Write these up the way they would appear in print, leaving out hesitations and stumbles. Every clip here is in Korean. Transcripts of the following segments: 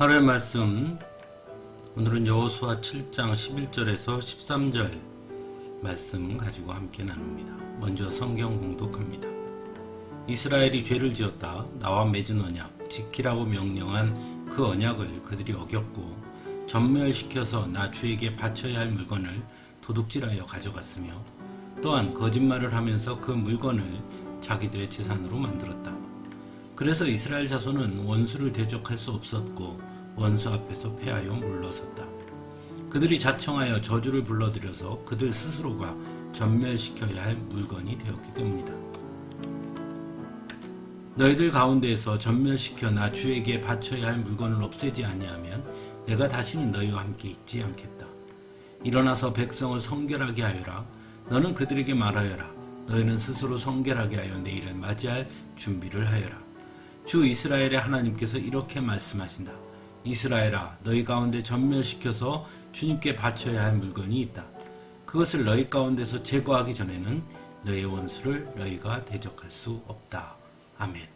하루의 말씀, 오늘은 여호수아 7장 11절에서 13절 말씀 가지고 함께 나눕니다. 먼저 성경 봉독합니다. 이스라엘이 죄를 지었다. 나와 맺은 언약, 지키라고 명령한 그 언약을 그들이 어겼고 전멸시켜서 나 주에게 바쳐야 할 물건을 도둑질하여 가져갔으며 또한 거짓말을 하면서 그 물건을 자기들의 재산으로 만들었다. 그래서 이스라엘 자손은 원수를 대적할 수 없었고 원수 앞에서 패하여 물러섰다. 그들이 자청하여 저주를 불러들여서 그들 스스로가 전멸시켜야 할 물건이 되었기 때문이다. 너희들 가운데에서 전멸시켜 나 주에게 바쳐야 할 물건을 없애지 아니하면 내가 다시는 너희와 함께 있지 않겠다. 일어나서 백성을 성결하게 하여라. 너는 그들에게 말하여라. 너희는 스스로 성결하게 하여 내일을 맞이할 준비를 하여라. 주 이스라엘의 하나님께서 이렇게 말씀하신다. 이스라엘아, 너희 가운데 전멸시켜서 주님께 바쳐야 할 물건이 있다. 그것을 너희 가운데서 제거하기 전에는 너희 원수를 너희가 대적할 수 없다. 아멘.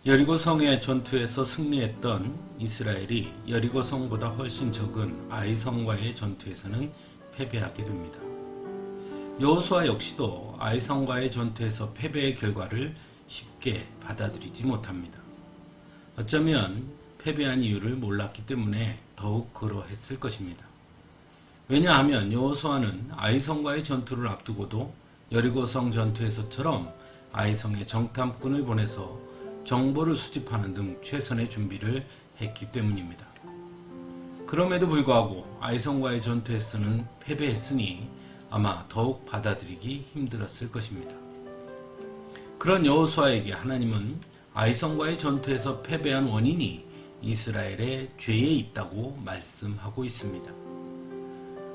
여리고 성의 전투에서 승리했던 이스라엘이 여리고 성보다 훨씬 적은 아이 성과의 전투에서는 패배하게 됩니다. 여호수아 역시도 아이 성과의 전투에서 패배의 결과를 쉽게 받아들이지 못합니다. 어쩌면 패배한 이유를 몰랐기 때문에 더욱 그러했을 것입니다. 왜냐하면 여호수아는 아이성과의 전투를 앞두고도 여리고성 전투에서처럼 아이성에 정탐꾼을 보내서 정보를 수집하는 등 최선의 준비를 했기 때문입니다. 그럼에도 불구하고 아이성과의 전투에서는 패배했으니 아마 더욱 받아들이기 힘들었을 것입니다. 그런 여호수아에게 하나님은 아이성과의 전투에서 패배한 원인이 이스라엘의 죄에 있다고 말씀하고 있습니다.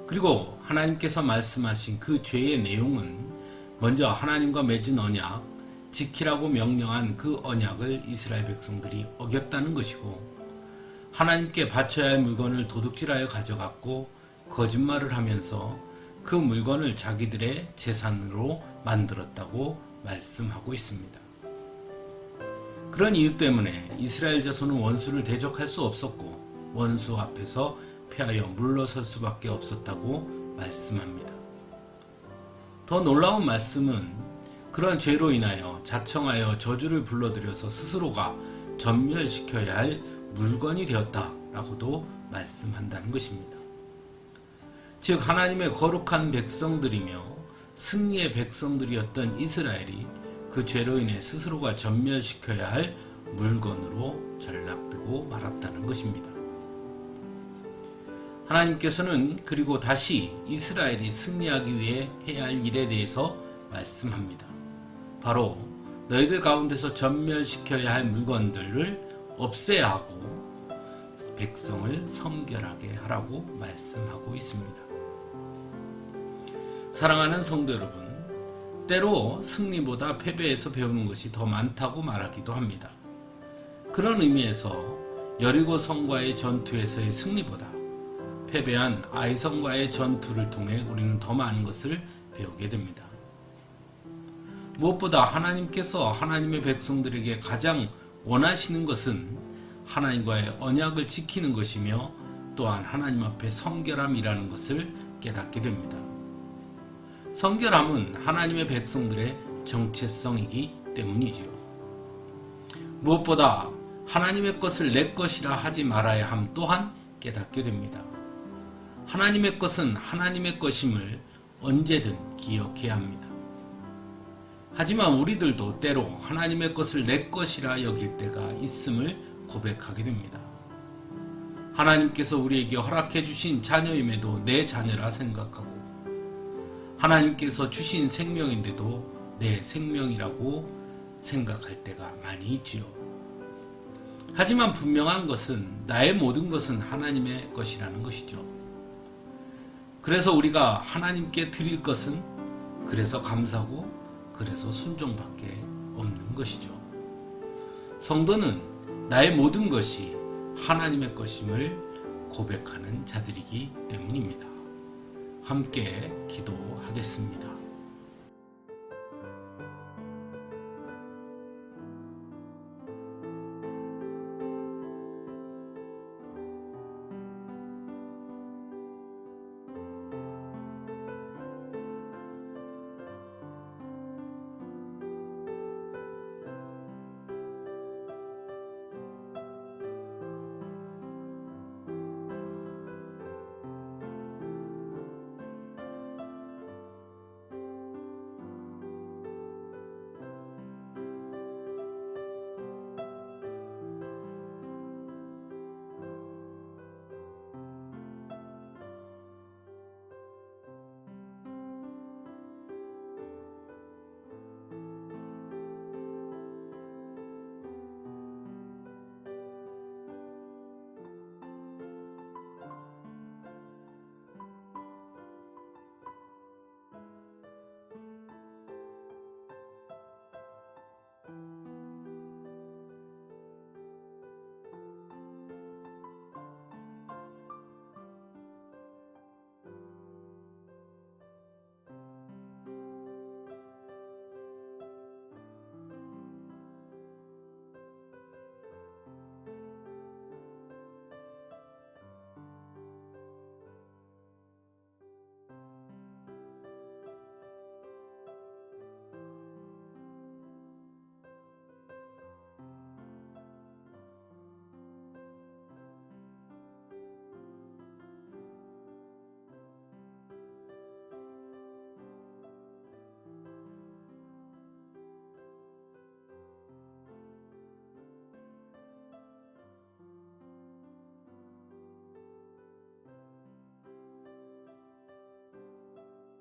그리고 하나님께서 말씀하신 그 죄의 내용은 먼저 하나님과 맺은 언약, 지키라고 명령한 그 언약을 이스라엘 백성들이 어겼다는 것이고 하나님께 바쳐야 할 물건을 도둑질하여 가져갔고 거짓말을 하면서 그 물건을 자기들의 재산으로 만들었다고 말씀하고 있습니다. 그런 이유 때문에 이스라엘 자손은 원수를 대적할 수 없었고 원수 앞에서 패하여 물러설 수밖에 없었다고 말씀합니다. 더 놀라운 말씀은 그러한 죄로 인하여 자청하여 저주를 불러들여서 스스로가 전멸시켜야 할 물건이 되었다라고도 말씀한다는 것입니다. 즉 하나님의 거룩한 백성들이며 승리의 백성들이었던 이스라엘이 그 죄로 인해 스스로가 전멸시켜야 할 물건으로 전락되고 말았다는 것입니다. 하나님께서는 그리고 다시 이스라엘이 승리하기 위해 해야 할 일에 대해서 말씀합니다. 바로 너희들 가운데서 전멸시켜야 할 물건들을 없애야 하고 백성을 성결하게 하라고 말씀하고 있습니다. 사랑하는 성도 여러분, 때로 승리보다 패배에서 배우는 것이 더 많다고 말하기도 합니다. 그런 의미에서 여리고 성과의 전투에서의 승리보다 패배한 아이 성과의 전투를 통해 우리는 더 많은 것을 배우게 됩니다. 무엇보다 하나님께서 하나님의 백성들에게 가장 원하시는 것은 하나님과의 언약을 지키는 것이며 또한 하나님 앞에 성결함이라는 것을 깨닫게 됩니다. 성결함은 하나님의 백성들의 정체성이기 때문이지요. 무엇보다 하나님의 것을 내 것이라 하지 말아야 함 또한 깨닫게 됩니다. 하나님의 것은 하나님의 것임을 언제든 기억해야 합니다. 하지만 우리들도 때로 하나님의 것을 내 것이라 여길 때가 있음을 고백하게 됩니다. 하나님께서 우리에게 허락해 주신 자녀임에도 내 자녀라 생각하고 하나님께서 주신 생명인데도 내 생명이라고 생각할 때가 많이 있지요. 하지만 분명한 것은 나의 모든 것은 하나님의 것이라는 것이죠. 그래서 우리가 하나님께 드릴 것은 그래서 감사하고 그래서 순종밖에 없는 것이죠. 성도는 나의 모든 것이 하나님의 것임을 고백하는 자들이기 때문입니다. 함께 기도하겠습니다.